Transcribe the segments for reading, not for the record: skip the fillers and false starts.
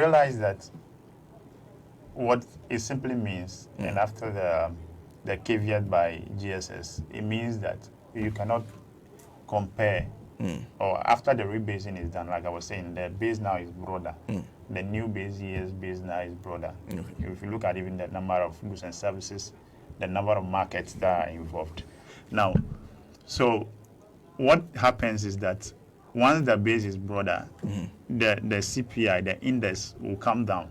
realize that what it simply means, and after the caveat by GSS, it means that you cannot compare, or after the rebasing is done, like I was saying, the base now is broader. The new base year's base now is broader. If you look at even the number of goods and services, the number of markets that are involved. Now, so what happens is that once the base is broader, the CPI, the index, will come down.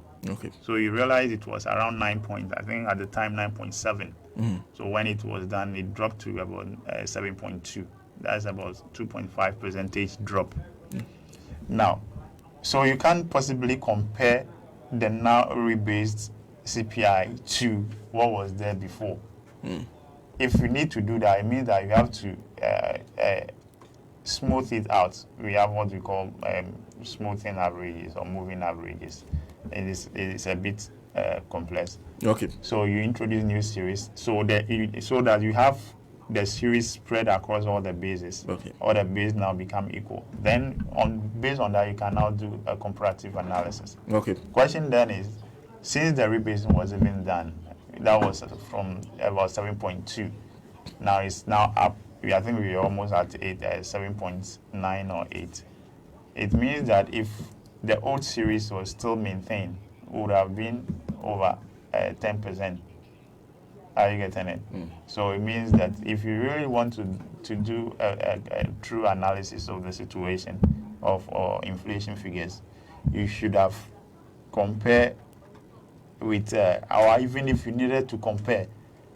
So you realize it was around 9 point, I think at the time 9.7. So when it was done, it dropped to about 7.2. That's about 2.5 percentage drop. Now, so you can't possibly compare the now rebased CPI to what was there before. If you need to do that, it means that you have to smooth it out. We have what we call smoothing averages or moving averages. It is a bit complex. So you introduce new series so that you have the series spread across all the bases. All the bases now become equal. Then based on that, you can now do a comparative analysis. Question then is, since the rebasing was even done, that was from about 7.2. Now it's now up. I think we're almost at 7.9 or 8. It means that if the old series was still maintained, it would have been over 10%. Are you getting it? So it means that if you really want to do a true analysis of the situation of inflation figures, you should have compared with, or even if you needed to compare,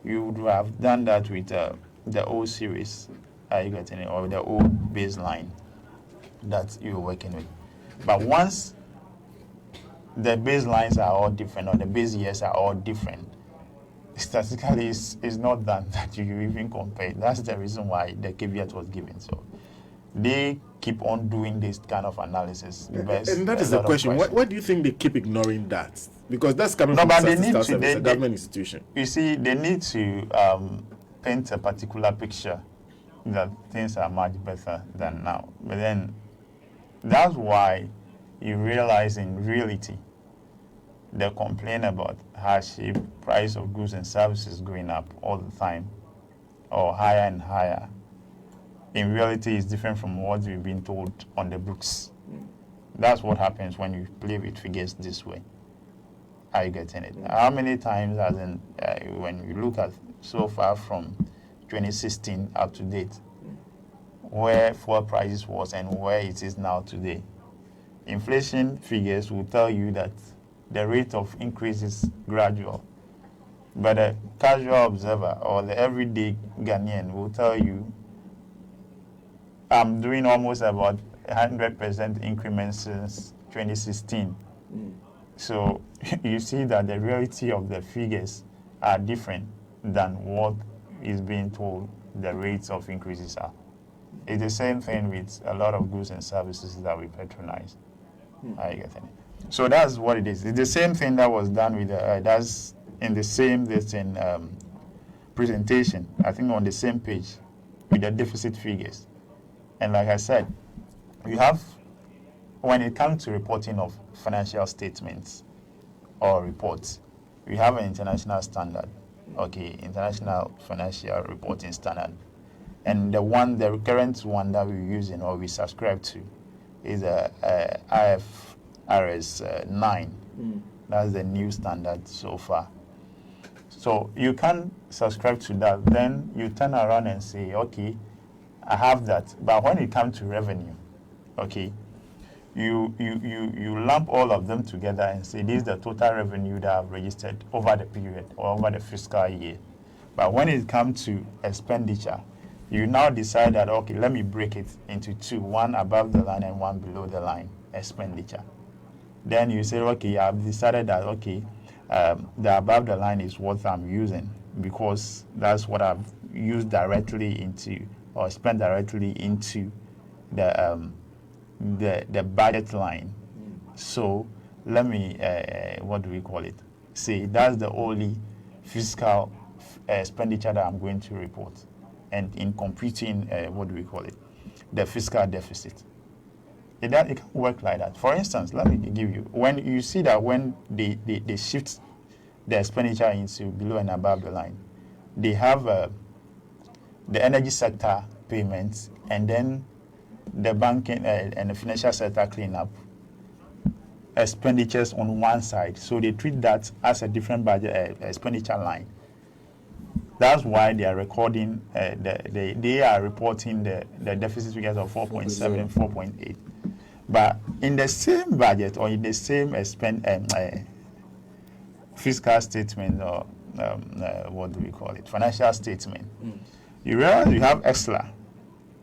you would have done that with the old series. Are you getting it? Or the old baseline that you're working with. But once the baselines are all different, or the base years are all different, statistically it's not done that you even compare. That's the reason why the caveat was given. So they keep on doing this kind of analysis. And that is the question. Why do you think they keep ignoring that? Because that's coming from statistical service, a government institution. You see, they need to paint a particular picture that things are much better than now. But then that's why you realize in reality they complain about hardship, price of goods and services going up all the time, or higher and higher. In reality, it's different from what we've been told on the books. That's what happens when you play with figures this way. Are you getting it? How many times, as in, when you look at so far from 2016 up to date, where fuel prices was and where it is now today, inflation figures will tell you that the rate of increase is gradual. But a casual observer or the everyday Ghanaian will tell you, I'm doing almost about 100% increment since 2016. So you see that the reality of the figures are different than what is being told the rates of increases are. It's the same thing with a lot of goods and services that we patronize. Are you getting it? So that's what it is. It's the same thing that was done with that's in the same presentation, I think on the same page with the deficit figures. And like I said, you have, when it comes to reporting of financial statements or reports, we have an international standard, international financial reporting standard. And the current one that we're using or we subscribe to is IFRS 9. That's the new standard so far. So you can subscribe to that. Then you turn around and say, okay, I have that. But when it comes to revenue, you lump all of them together and say this is the total revenue that I've registered over the period or over the fiscal year. But when it comes to expenditure, you now decide that, okay, let me break it into two, one above the line and one below the line, expenditure. Then you say, okay, I've decided that, the above the line is what I'm using because that's what I've used directly into or spent directly into the budget line. So let me, say that's the only fiscal expenditure that I'm going to report. And in computing, the fiscal deficit. It can't work like that. For instance, let me give you, when you see that when they shift the expenditure into below and above the line, they have the energy sector payments and then the banking and the financial sector cleanup expenditures on one side. So they treat that as a different budget expenditure line. That's why they are recording, they are reporting the deficit figures of 4.7, 4.8. But in the same budget or in the same fiscal statement or what do we call it, financial statement, you realize you have ESLA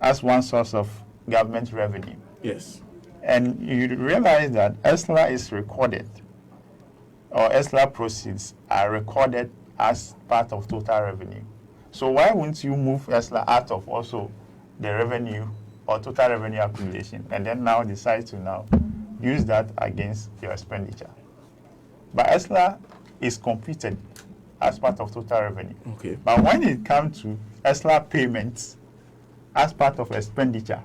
as one source of government revenue. Yes. And you realize that ESLA is recorded, or ESLA proceeds are recorded as part of total revenue. So why wouldn't you move ESLA out of also the revenue or total revenue accumulation and then now decide to now use that against your expenditure? But ESLA is computed as part of total revenue. Okay. But when it comes to ESLA payments as part of expenditure,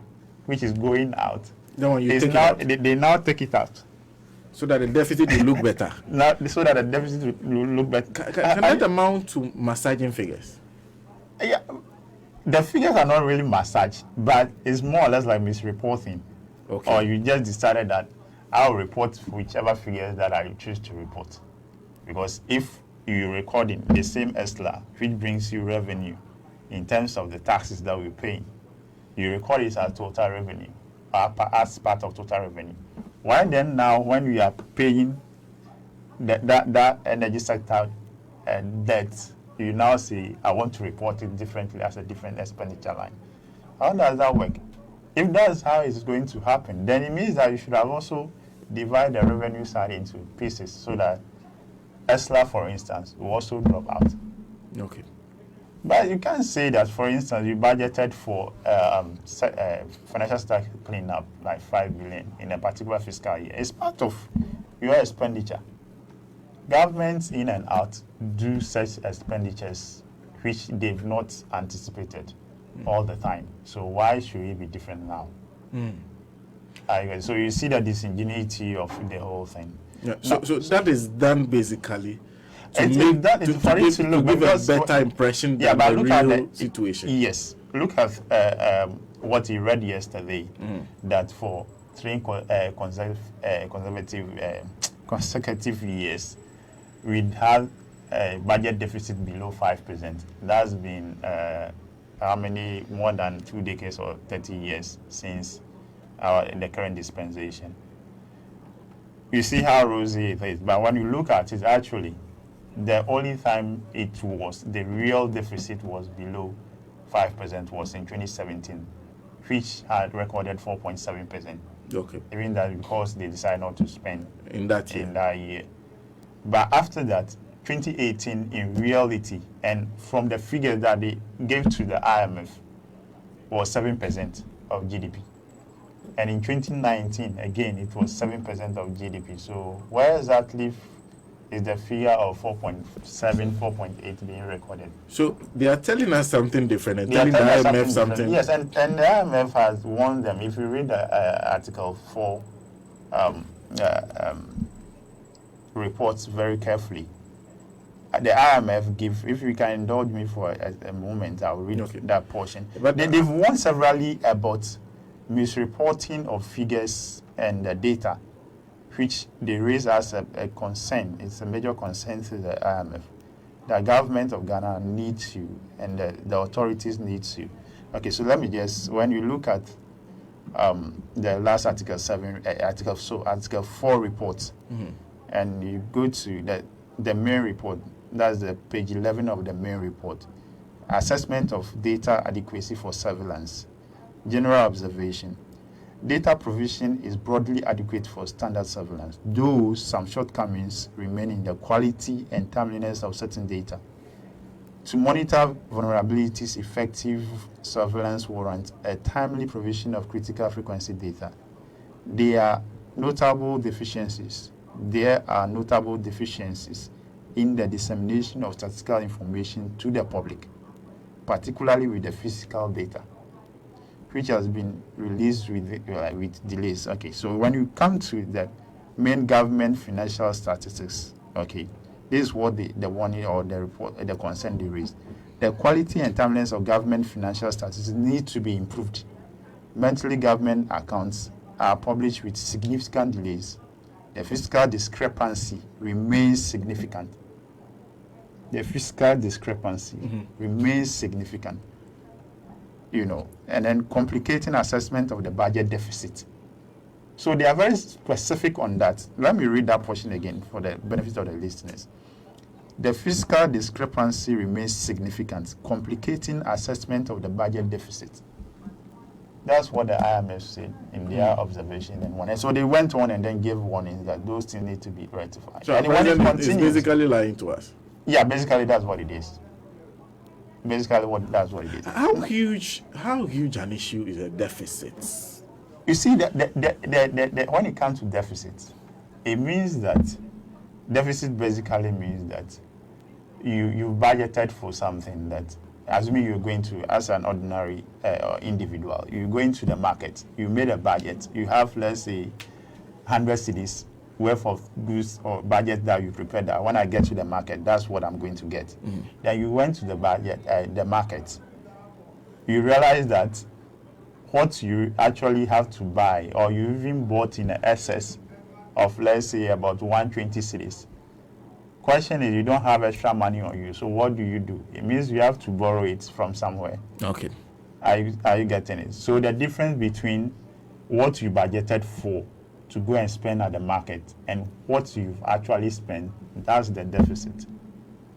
which is going out, they now take it out. So that the deficit will look better. So that the deficit will look better. Can that amount to massaging figures? Yeah, the figures are not really massaged, but it's more or less like misreporting. Okay. Or you just decided that I'll report whichever figures that I choose to report. Because if you're recording the same ESLA, which brings you revenue in terms of the taxes that we're paying, you record it as total revenue, as part of total revenue. Why then now, when we are paying that energy sector debt, you now say, I want to report it differently as a different expenditure line? How does that work? If that's how it's going to happen, then it means that you should have also divided the revenue side into pieces so that ESLA, for instance, will also drop out. Okay. But you can't say that, for instance, you budgeted for financial sector cleanup like 5 billion in a particular fiscal year. It's part of your expenditure. Governments in and out do such expenditures which they've not anticipated all the time. So why should it be different now? So you see the disingenuity of the whole thing. Yeah. So that is done basically to give a better impression than the real situation. Yes. Look at what he read yesterday, that for 3 consecutive years, we'd have a budget deficit below 5%. That's been how many, more than 2 decades or 30 years since the current dispensation. You see how rosy it is, but when you look at it, actually, the only time the real deficit was below 5% was in 2017, which had recorded 4.7%. Okay. Even that because they decided not to spend in that year. But after that, 2018, in reality, and from the figures that they gave to the IMF, was 7% of GDP. And in 2019, again, it was 7% of GDP. So where does that leave? Is the figure of 4.7, 4.8 being recorded? So they are telling us something different. They're telling the IMF something. Yes, and the IMF has warned them. If you read the Article 4 reports very carefully, the IMF if you can indulge me for a moment, I'll read that portion. But they've warned severally about misreporting of figures and data, which they raise as a concern. It's a major concern to the IMF. The government of Ghana needs you, and the authorities need you. Okay, so let me when you look at the last Article 4 report, and you go to the main report, that's the page 11 of the main report, assessment of data adequacy for surveillance, general observation. Data provision is broadly adequate for standard surveillance, though some shortcomings remain in the quality and timeliness of certain data. To monitor vulnerabilities, effective surveillance warrants a timely provision of critical frequency data. There are notable deficiencies in the dissemination of statistical information to the public, particularly with the physical data, which has been released with delays. Okay, so when you come to the main government financial statistics, okay, this is what the warning or the report, the concern they raised. The quality and timeliness of government financial statistics need to be improved. Monthly government accounts are published with significant delays. The fiscal discrepancy remains significant. The fiscal discrepancy remains significant. And then complicating assessment of the budget deficit. So they are very specific on that. Let me read that portion again for the benefit of the listeners. The fiscal discrepancy remains significant, complicating assessment of the budget deficit. That's what the IMF said in their observation and warning. So they went on and then gave warnings that those things need to be rectified. So President is basically lying to us. Yeah, basically that's what it is. That's what it is. How huge an issue is a deficit? You see, when it comes to deficit, it means that deficit basically means that you budgeted for something that, assuming you're going to, as an ordinary individual, you're going to the market, you made a budget, you have, let's say, 100 cedis worth of goods or budget that you prepared that when I get to the market, that's what I'm going to get. Then you went to the market, you realize that what you actually have to buy, or you even bought in excess of, let's say, about 120 cedis. Question is, you don't have extra money on you, so what do? It means you have to borrow it from somewhere. Okay. Are you getting it? So the difference between what you budgeted for to go and spend at the market and what you've actually spent, that's the deficit.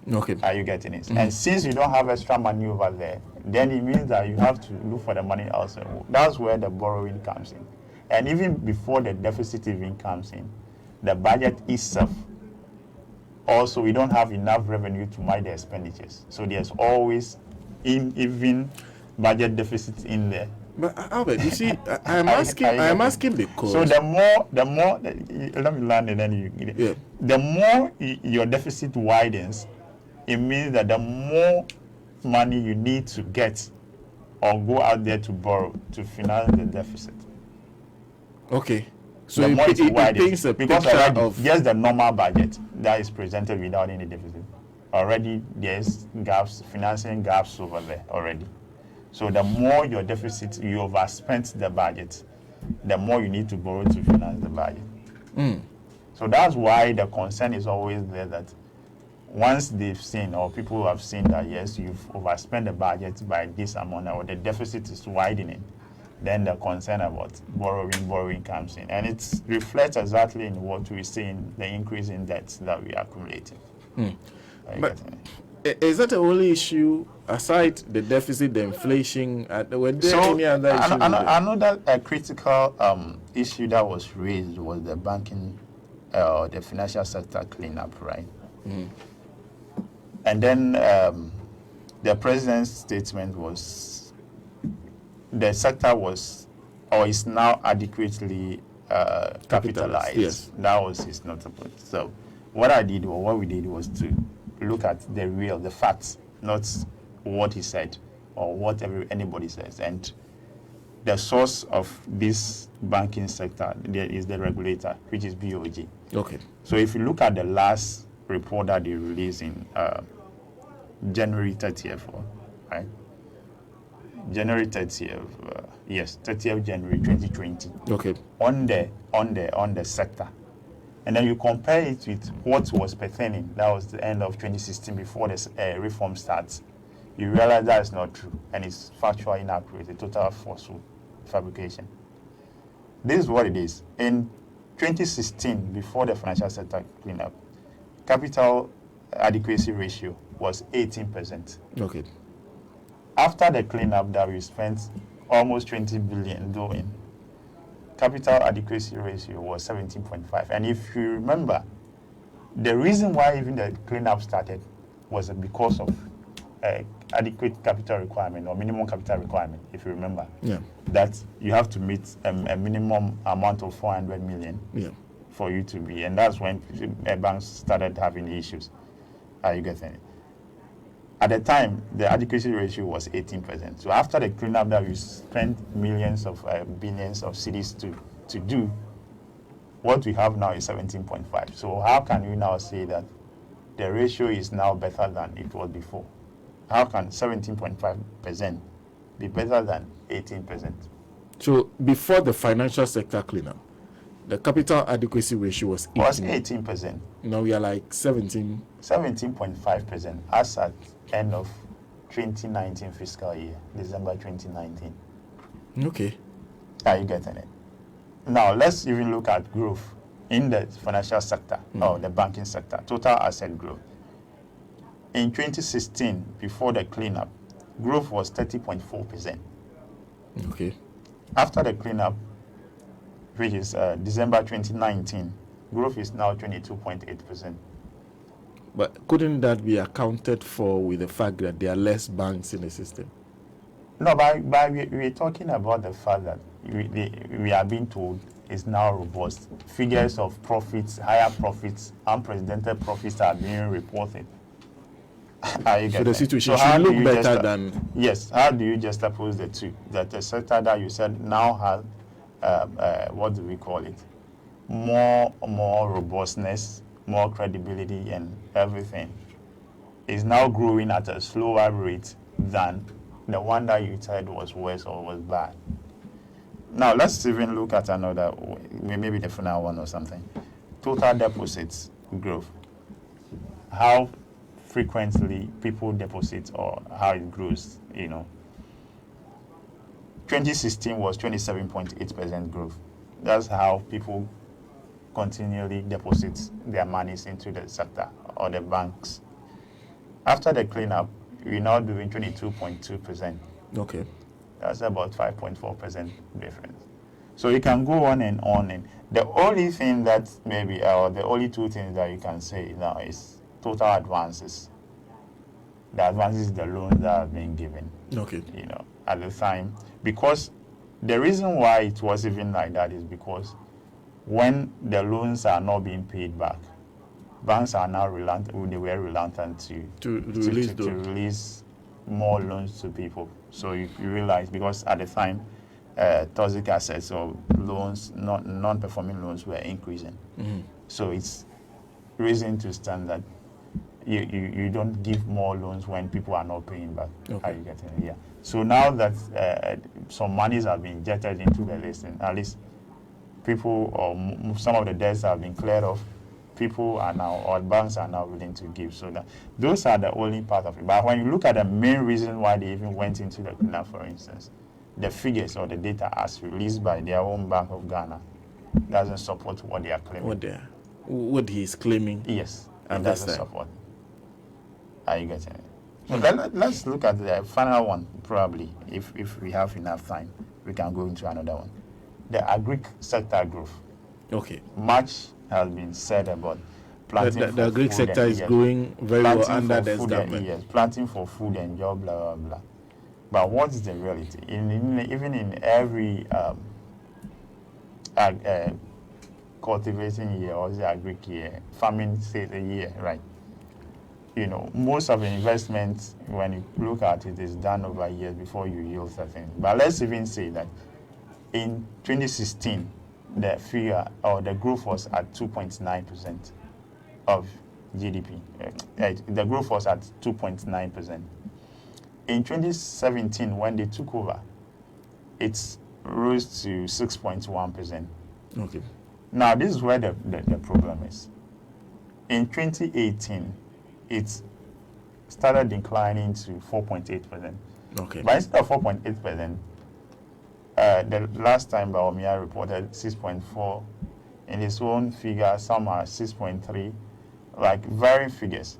Okay. Are you getting it? And since you don't have extra money over there, then it means that you have to look for the money elsewhere. That's where the borrowing comes in. And even before the deficit even comes in, the budget itself, also we don't have enough revenue to match the expenditures. So there's always even budget deficit in there. But Albert, you see, I am asking because. So the more, let me learn and then the more your deficit widens, it means that the more money you need to get or go out there to borrow to finance the deficit. Okay. So the more it widens, a because already of just the normal budget that is presented without any deficit, already there's gaps, financing gaps over there already. So the more your deficit, you overspent the budget, the more you need to borrow to finance the budget. So that's why the concern is always there that once they've seen, or people have seen that, yes, you've overspent the budget by this amount, or the deficit is widening, then the concern about borrowing comes in. And it reflects exactly in what we see in the increase in debts that we are accumulating. But is that the only issue, aside the deficit, the inflation? Were there any other issues? Another critical issue that was raised was the banking, the financial sector cleanup, right? And then the president's statement was the sector was or is now adequately capitalized. Yes. That was his notable. So what we did was to look at the facts, not what he said or what anybody says. And the source of this banking sector there is the regulator, which is BOG. Okay. So if you look at the last report that they released in January 30th, right? January 30th, 30th January 2020. Okay. On the sector, and then you compare it with what was pertaining. That was the end of 2016 before this reform starts. You realize that is not true, and it's factually inaccurate. A total falsehood, fabrication. This is what it is. In 2016, before the financial sector cleanup, capital adequacy ratio was 18%. Okay. After the cleanup that we spent almost 20 billion doing, capital adequacy ratio was 17.5. And if you remember, the reason why even the cleanup started was because of adequate capital requirement or minimum capital requirement, if you remember. Yeah. That you have to meet a minimum amount of 400 million for you to be. And that's when banks started having issues. Are you getting it? At the time, the adequacy ratio was 18%. So after the cleanup that we spent millions of billions of cities to do, what we have now is 17.5. So how can you now say that the ratio is now better than it was before? How can 17.5% be better than 18%? So before the financial sector cleanup, the capital adequacy ratio was 18%. Now we are like 17.5% as at end of 2019 fiscal year, December 2019. Okay. Are you getting it? Now let's even look at growth in the financial sector or the banking sector, total asset growth. In 2016, before the cleanup, growth was 30.4%. Okay. After the cleanup, which is December 2019, growth is now 22.8%. But couldn't that be accounted for with the fact that there are less banks in the system? No, but we're talking about the fact that we are being told is now robust. Figures of profits, higher profits, unprecedented profits are being reported. So the situation should look better than... Yes. How do you juxtapose the two? That the sector that you said now has, what do we call it? More robustness, more credibility and everything is now growing at a slower rate than the one that you said was worse or was bad. Now, let's even look at another, maybe the final one or something. Total deposits growth. How frequently people deposit or how it grows, 2016 was 27.8% growth. That's how people continually deposit their monies into the sector or the banks. After the cleanup, we're now doing 22.2%. Okay. That's about 5.4% difference. So you can go on and on. And the only thing that maybe, or the only two things that you can say now is total advances. The advances, the loans that are being given. Okay. At the time, because the reason why it was even like that is because when the loans are not being paid back, banks are now reluctant. They were reluctant to release more loans to people. So you realize, because at the time, toxic assets or loans, non-performing loans were increasing. Mm-hmm. So it's reason to stand that you don't give more loans when people are not paying back. Okay. Are you getting it? Yeah. So now that some monies have been injected into the listing, at least people or some of the debts have been cleared off, people are now, or banks are now willing to give. So that those are the only part of it. But when you look at the main reason why they even went into the cleanup, for instance, the figures or the data as released by their own Bank of Ghana doesn't support what they are claiming. What he is claiming? Yes, it doesn't support. Are you getting it? So let's look at the final one, probably. If we have enough time, we can go into another one. The agri sector growth. Okay. Much has been said about planting the agri sector is going very well under this government. Yes, planting for food and job, blah, blah, blah. But what is the reality? Even in every cultivating year or the agri year, farming say a year, right? Most of the investment, when you look at it, is done over years before you yield something. But let's even say that in 2016, the figure or the growth was at 2.9% of GDP. The growth was at 2.9%. In 2017, when they took over, it rose to 6.1%. Okay. Now, this is where the problem is. In 2018, it started declining to 4.8%. Okay. But instead of 4.8%, the last time Baumia reported 6.4. In his own figure, some are 6.3, like varying figures.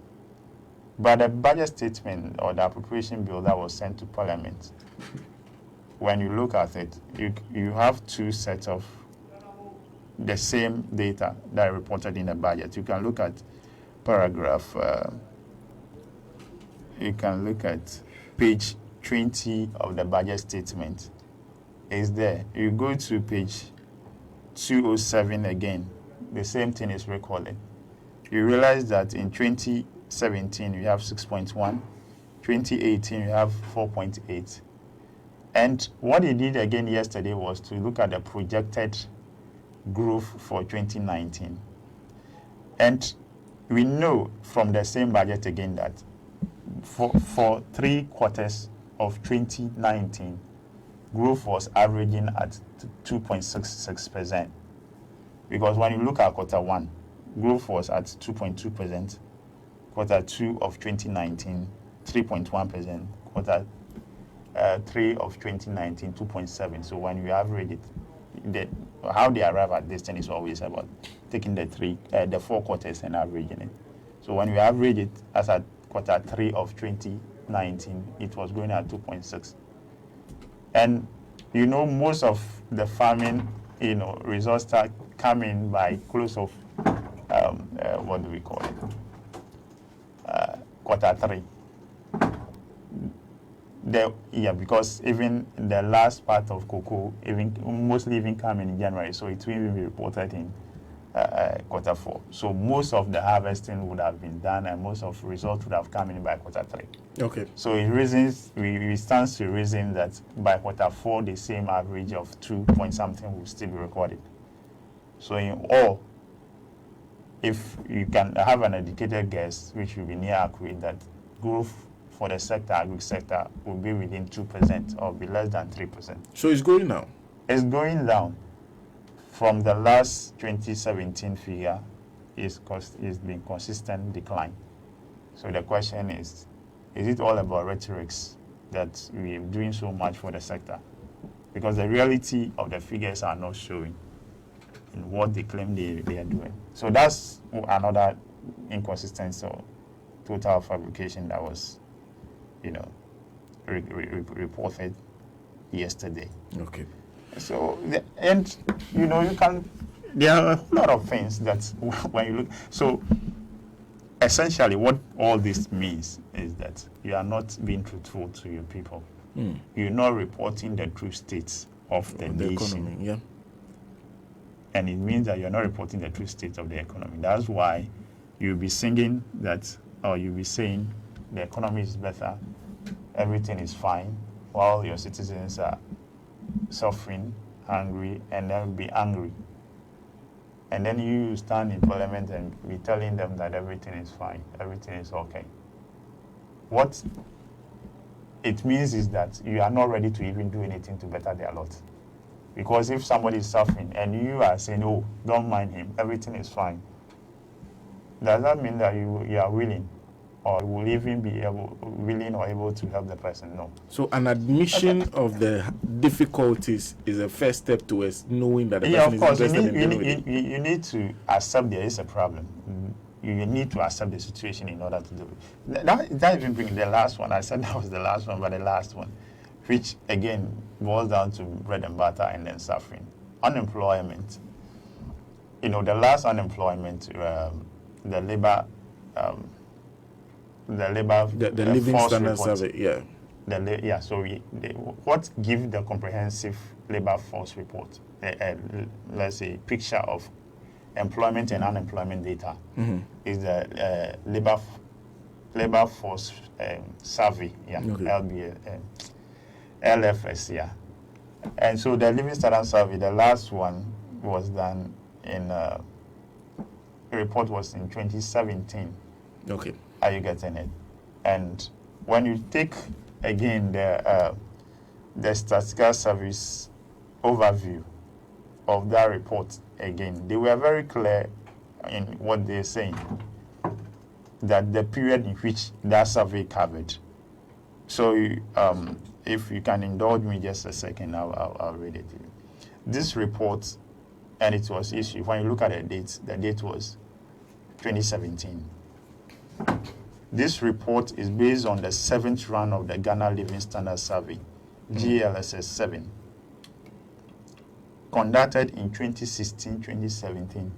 But the budget statement or the appropriation bill that was sent to Parliament, when you look at it, you have two sets of the same data that are reported in the budget. You can look at paragraph, you can look at page 20 of the budget statement. Is there. You go to page 207 again, the same thing is recorded. You realize that in 2017 you have 6.1, 2018, we have 4.8. And what he did again yesterday was to look at the projected growth for 2019. And we know from the same budget again that for 3 quarters of 2019, growth was averaging at 2.66%. Because when you look at quarter 1, growth was at 2.2%. Quarter 2 of 2019, 3.1%. Quarter 3 of 2019, 2.7%. So when you average it, how they arrive at this thing is always about taking the 4 quarters and averaging it. So when you average it, as at quarter 3 of 2019, it was going at 2.6. And most of the farming, results start coming by close of what do we call it? Quarter 3. Because even the last part of cocoa, mostly coming in January, so it will even be reported in quarter 4. So most of the harvesting would have been done, and most of the results would have come in by quarter 3. Okay. So it reasons we stand to reason that by quarter 4, the same average of 2 point something will still be recorded. So in all, if you can have an educated guess, which will be near accurate, that growth for the agri sector will be within 2% or be less than 3%. So it's going down? It's going down. From the last 2017 figure, it's been consistent decline. So the question is it all about rhetorics that we're doing so much for the sector? Because the reality of the figures are not showing in what they claim they are doing. So that's another inconsistency or total fabrication that was, reported yesterday. Okay. So, you can, there are a lot of things that when you look, so essentially what all this means is that you are not being truthful to your people. You're not reporting the true states of the nation. Economy, yeah. And it means that you're not reporting the true state of the economy. That's why you'll be singing that, or you'll be saying the economy is better, everything is fine, while your citizens are suffering, hungry, and they'll be angry. And then you stand in parliament and be telling them that everything is fine, everything is okay. What it means is that you are not ready to even do anything to better their lot. Because if somebody is suffering and you are saying, oh, don't mind him, everything is fine, does that mean that you are willing or will even be willing or able to help the person? No. So an admission of the difficulties is a first step towards knowing that the person is interested in dealing with it. You need to accept there is a problem. You need to accept the situation in order to do it. That even brings the last one. I said that was the last one, but the last one, which again boils down to bread and butter and then suffering. Unemployment. The last unemployment, the living standard survey, yeah. So what gives the comprehensive labor force report? Let's say picture of employment and unemployment data is the labor force survey, LFS, And so the living standard survey, the last one was done in the report was in 2017. Okay. Are you getting it? And when you take again the statistical service overview of that report again, they were very clear in what they're saying, that the period in which that survey covered. So if you can indulge me just a second, I'll read it to you. This report, and it was issued, when you look at the date was 2017. This report is based on the 7th run of the Ghana Living Standard Survey, GLSS 7, conducted in 2016-2017.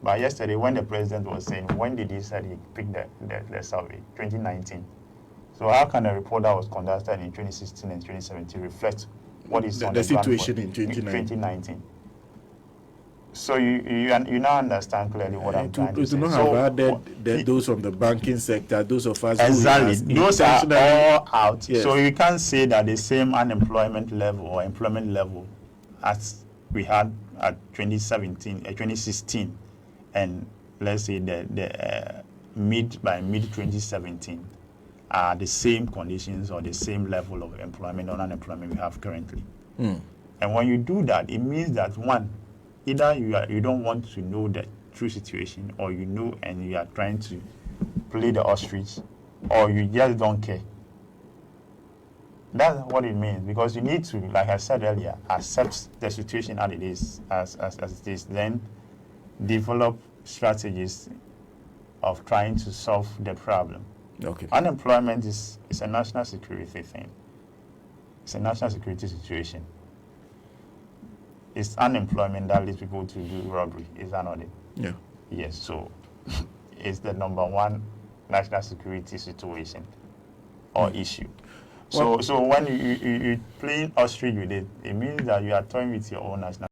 But yesterday, when the president was saying, when did he say he picked the survey? 2019. So how can a report that was conducted in 2016 and 2017 reflect what is on the situation in 2019? So you now understand clearly what I'm trying to say. To not have added those from the banking sector, those of us exactly, those are all out. Yes. So you can't say that the same unemployment level or employment level as we had at 2016, and let's say the mid 2017 are the same conditions or the same level of employment or unemployment we have currently. And when you do that, it means that one, either you don't want to know the true situation, or you know and you are trying to play the ostrich, or you just don't care. That's what it means, because you need to, like I said earlier, accept the situation as it is, as it is, then develop strategies of trying to solve the problem. Okay. Unemployment is a national security thing. It's a national security situation. It's unemployment that leads people to do robbery. Is that not it? Yeah. Yes. So it's the number one national security situation or issue. So when you playing ostrich with it, it means that you are toying with your own national